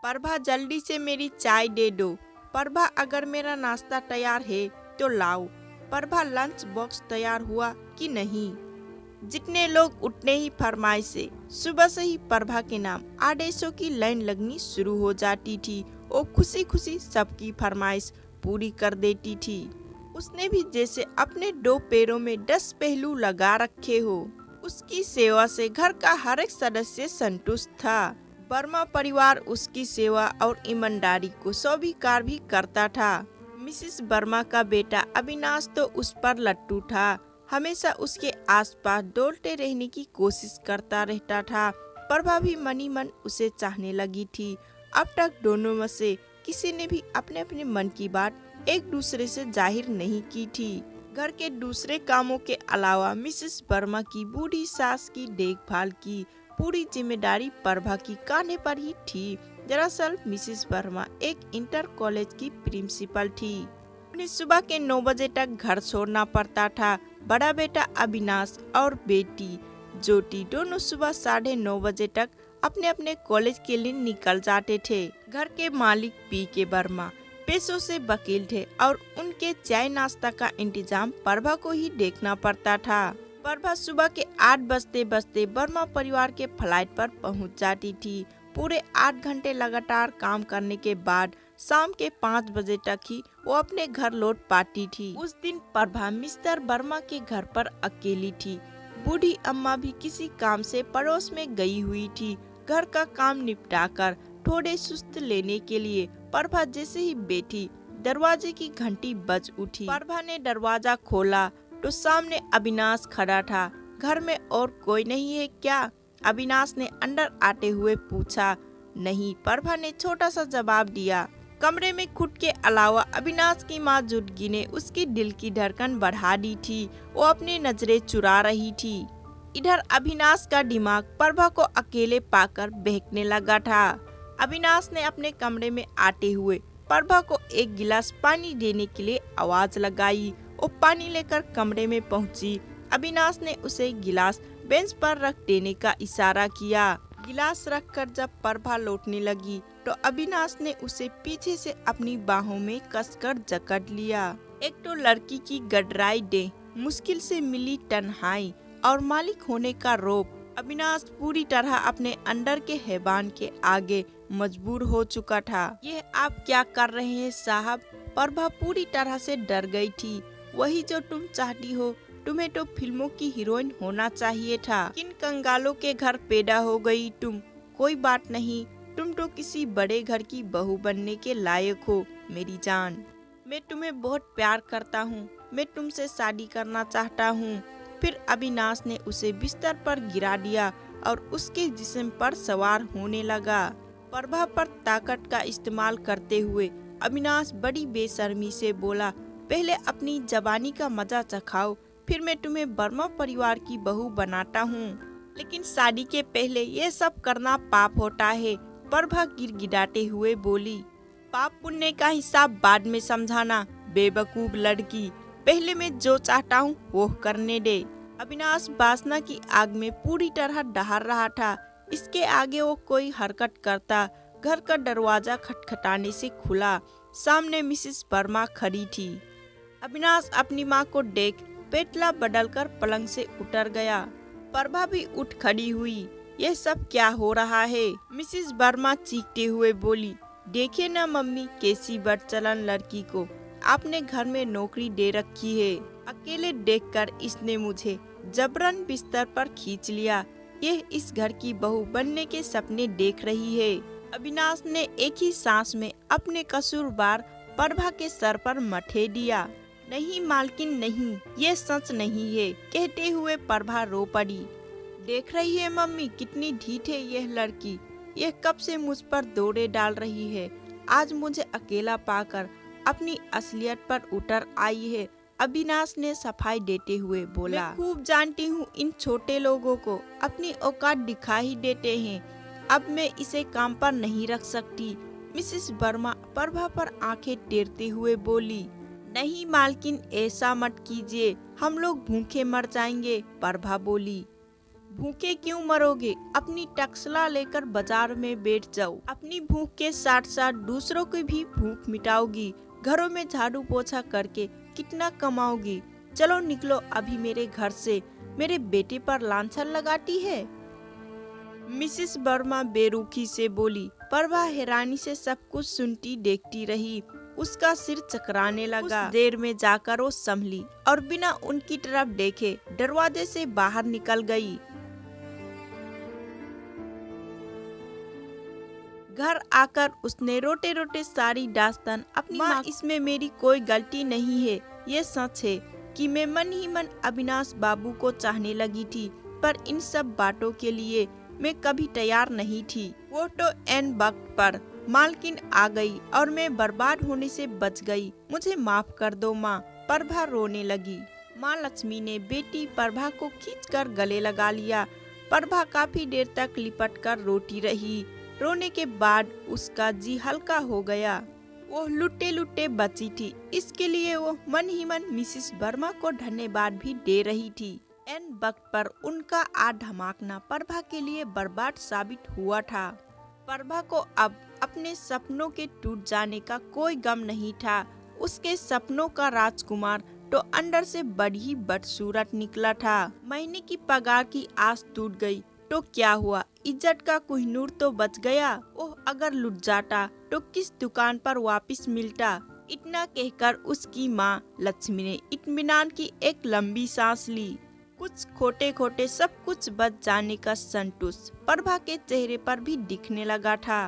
प्रभा जल्दी से मेरी चाय दे दो। प्रभा अगर मेरा नाश्ता तैयार है तो लाओ। प्रभा लंच बॉक्स तैयार हुआ कि नहीं। जितने लोग उतने ही फरमाइश से सुबह से ही प्रभा के नाम आदेशों की लाइन लगनी शुरू हो जाती थी। वो खुशी खुशी सबकी फरमाइश पूरी कर देती थी। उसने भी जैसे अपने 2 पैरों में 10 पहलू लगा रखे हो। उसकी सेवा से घर का हर एक सदस्य संतुष्ट था। वर्मा परिवार उसकी सेवा और ईमानदारी को स्वीकार भी करता था। मिसेस वर्मा का बेटा अविनाश तो उस पर लट्टू था। हमेशा उसके आसपास दौड़ते रहने की कोशिश करता रहता था। प्रभा भी मनी मन उसे चाहने लगी थी। अब तक दोनों में से किसी ने भी अपने अपने मन की बात एक दूसरे से जाहिर नहीं की थी। घर के दूसरे कामों के अलावा मिसेस वर्मा की बूढ़ी सास की देखभाल की पूरी जिम्मेदारी प्रभा की कांधे पर ही थी। दरअसल मिसेस वर्मा एक इंटर कॉलेज की प्रिंसिपल थी। उन्हें सुबह के 9 बजे तक घर छोड़ना पड़ता था। बड़ा बेटा अविनाश और बेटी ज्योति दोनों सुबह 9:30 बजे तक अपने अपने कॉलेज के लिए निकल जाते थे। घर के मालिक पी.के. वर्मा पेशों से वकील थे और उनके चाय नाश्ता का इंतजाम प्रभा को ही देखना पड़ता था। प्रभा सुबह के 8 बजते बजते वर्मा परिवार के फ्लाइट पर पहुंच जाती थी। पूरे 8 घंटे लगातार काम करने के बाद शाम के 5 बजे तक ही वो अपने घर लौट पाती थी। उस दिन प्रभा मिस्टर वर्मा के घर पर अकेली थी। बूढ़ी अम्मा भी किसी काम से पड़ोस में गई हुई थी। घर का काम निपटाकर थोड़े सुस्त लेने के लिए प्रभा जैसे ही बैठी, दरवाजे की घंटी बज उठी। प्रभा ने दरवाजा खोला तो सामने अविनाश खड़ा था। घर में और कोई नहीं है क्या? अविनाश ने अंदर आते हुए पूछा। नहीं, प्रभा ने छोटा सा जवाब दिया। कमरे में खुद के अलावा अविनाश की माँ जुटगी ने उसकी दिल की धड़कन बढ़ा दी थी। वो अपनी नजरें चुरा रही थी। इधर अविनाश का दिमाग प्रभा को अकेले पाकर बहकने लगा था। अविनाश ने अपने कमरे में आते हुए प्रभा को एक गिलास पानी देने के लिए आवाज लगाई। वो पानी लेकर कमरे में पहुंची। अविनाश ने उसे गिलास बेंच पर रख देने का इशारा किया। गिलास रखकर जब प्रभा लौटने लगी तो अविनाश ने उसे पीछे से अपनी बाहों में कसकर जकड़ लिया। एक तो लड़की की गडराई दे, मुश्किल से मिली तन्हाई और मालिक होने का रौब। अविनाश पूरी तरह अपने अंदर के हैवान के आगे मजबूर हो चुका था। ये आप क्या कर रहे हैं साहब? प्रभा पूरी तरह से डर गई थी। वही जो तुम चाहती हो, तुम्हें तो फिल्मों की हीरोइन होना चाहिए था। किन कंगालों के घर पैदा हो गई तुम? कोई बात नहीं, तुम तो किसी बड़े घर की बहू बनने के लायक हो मेरी जान। मैं तुम्हें बहुत प्यार करता हूँ। मैं तुमसे शादी करना चाहता हूँ। फिर अविनाश ने उसे बिस्तर पर गिरा दिया और उसके जिस्म पर सवार होने लगा। प्रभा पर ताकत का इस्तेमाल करते हुए अविनाश बड़ी बेशर्मी से बोला, पहले अपनी जवानी का मजा चखाओ, फिर मैं तुम्हें वर्मा परिवार की बहू बनाता हूँ। लेकिन शादी के पहले ये सब करना पाप होता है। प्रभा गिड़गिड़ाते हुए बोली। पाप पुण्य का हिसाब बाद में समझाना, बेवकूफ लड़की। पहले मैं जो चाहता हूँ वो करने दे। अविनाश वासना की आग में पूरी तरह दहर रहा था। इसके आगे वो कोई हरकत करता। घर का दरवाजा खटखटाने से खुला। सामने मिसेस वर्मा खड़ी थी। अविनाश अपनी माँ को देख पेटला बदलकर पलंग से उतर गया। प्रभा भी उठ खड़ी हुई। यह सब क्या हो रहा है? मिसेस वर्मा चीखते हुए बोली, देखिए ना मम्मी, कैसी बदचलन लड़की को आपने घर में नौकरी दे रखी है। अकेले देखकर इसने मुझे जबरन बिस्तर पर खींच लिया। यह इस घर की बहू बनने के सपने देख रही है। अविनाश ने एक ही सांस में अपने कसूरवार प्रभा के सर पर मथे दिया। नहीं मालकिन नहीं, ये सच नहीं है, कहते हुए प्रभा रो पड़ी। देख रही है मम्मी, कितनी ढीठ है यह लड़की। यह कब से मुझ पर दौड़े डाल रही है। आज मुझे अकेला पाकर अपनी असलियत पर उतर आई है। अविनाश ने सफाई देते हुए बोला। मैं खूब जानती हूँ इन छोटे लोगों को, अपनी औकात दिखा ही देते हैं। अब मैं इसे काम पर नहीं रख सकती। मिसेस वर्मा प्रभा पर आंखें टेरते हुए बोली। नहीं मालकिन, ऐसा मत कीजिए, हम लोग भूखे मर जाएंगे। प्रभा बोली। भूखे क्यों मरोगे, अपनी टक्सला लेकर बाजार में बैठ जाओ। अपनी भूख के साथ साथ दूसरों की भी भूख मिटाओगी। घरों में झाड़ू पोछा करके कितना कमाओगी। चलो निकलो अभी मेरे घर से, मेरे बेटे पर लांछन लगाती है। मिसेस वर्मा बेरुखी से बोली। प्रभा हैरानी से सब कुछ सुनती देखती रही। उसका सिर चकराने लगा। कुछ देर में जाकर वो संभली और बिना उनकी तरफ देखे दरवाजे से बाहर निकल गई। घर आकर उसने रोते रोते सारी दास्तान अपनी माँ, इसमें मेरी कोई गलती नहीं है। ये सच है कि मैं मन ही मन अविनाश बाबू को चाहने लगी थी, पर इन सब बातों के लिए मैं कभी तैयार नहीं थी। वो तो एन वक्त पर मालकिन आ गई और मैं बर्बाद होने से बच गई। मुझे माफ कर दो माँ। प्रभा रोने लगी। माँ लक्ष्मी ने बेटी प्रभा को खींचकर गले लगा लिया। प्रभा काफी देर तक लिपट कर रोती रही। रोने के बाद उसका जी हल्का हो गया। वो लुटे लुटे बची थी। इसके लिए वो मन ही मन मिसेस वर्मा को धन्यवाद भी दे रही थी। एन वक्त पर उनका आ धमाकना प्रभा के लिए बर्बाद साबित हुआ था। प्रभा को अब अपने सपनों के टूट जाने का कोई गम नहीं था। उसके सपनों का राजकुमार तो अंदर से बड़ी बदसूरत निकला था। महीने की पगार की आस टूट गई तो क्या हुआ, इज्जत का कोहिनूर तो बच गया। ओह, अगर लुट जाता तो किस दुकान पर वापस मिलता। इतना कहकर उसकी माँ लक्ष्मी ने इत्मीनान की एक लंबी सांस ली। कुछ खोटे खोटे सब कुछ बच जाने का संतोष प्रभा के चेहरे पर भी दिखने लगा था।